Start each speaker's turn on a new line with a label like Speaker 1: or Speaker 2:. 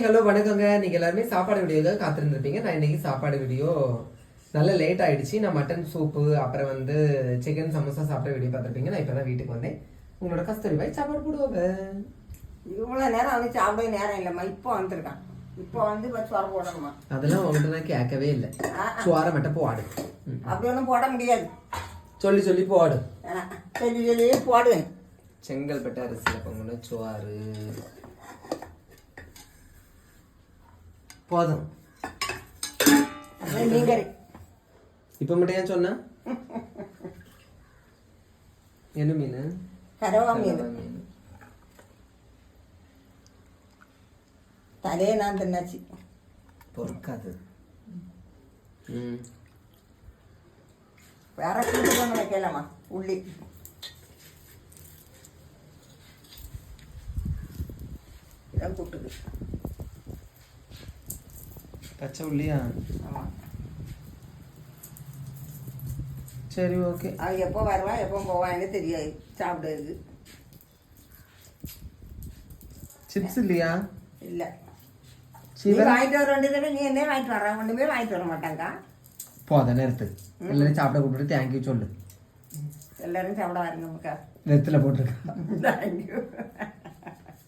Speaker 1: Hello வணக்கங்க. நீங்க எல்லாருமே சாப்பாடு வீடியோக்காக காத்திருந்திருப்பீங்க. நான் இன்னைக்கு சாப்பாடு வீடியோ நல்ல லேட் ஆயிடுச்சு. நான் மட்டன் சூப்பு அப்புறம் வந்து சிக்கன் சமோசா சாப்பிட்ட வீடியோ பார்த்துருப்பீங்க. நான் இப்பதான் வீட்டுக்கு வந்தேன். உங்களோட கஸ்தூரி பாய் சாப்பாடு போடுவாங்க.
Speaker 2: இவ்வளோ நேரம் வந்து சாப்பிட நேரம் இல்லைம்மா. இப்போ வந்திருக்கான். இப்போ வந்து சோறு போடணுமா?
Speaker 1: அதெல்லாம் உங்கள்கிட்ட நான் கேட்கவே இல்லை. சோறை மட்டும் போடு.
Speaker 2: அப்படி ஒன்றும் போட முடியாது.
Speaker 1: சொல்லி சொல்லி போடு.
Speaker 2: சொல்லி சொல்லி போடுவேன்.
Speaker 1: செங்கல்பட்டு அரிசியில் பொங்கல சோறு போதும்.
Speaker 2: நீங்க
Speaker 1: இப்போ மட்டும் ஏன் சொன்ன? என்ன மீன்?
Speaker 2: கரவா மீன். தலையே நான் தின்னாச்சு.
Speaker 1: பொறுக்காது.
Speaker 2: வேற கூட்டு கொண்டு வைக்கலாமா? உள்ளி இதான் கூட்டுது.
Speaker 1: பச்சை உள்ளியா?
Speaker 2: ஆமாம்.
Speaker 1: சரி ஓகே.
Speaker 2: அவன் எப்போ வருவான் எப்போ போவான்னு தெரியாது. சாப்பிடுறது
Speaker 1: சிப்ஸ் இல்லையா?
Speaker 2: இல்லை. நீ வாங்கிட்டு வர வேண்டியது. நீ என்ன வாங்கிட்டு வர? ஒன்றுமே வாங்கிட்டு வர மாட்டாங்க.
Speaker 1: போத நேரத்து எல்லாரும் சாப்பிட கூப்பிட்டு தேங்க்யூ சொல்லு.
Speaker 2: எல்லாரும் சாப்பிட வரணும்க்கா.
Speaker 1: நெத்துல போட்டிருக்கா.
Speaker 2: தேங்க்யூ.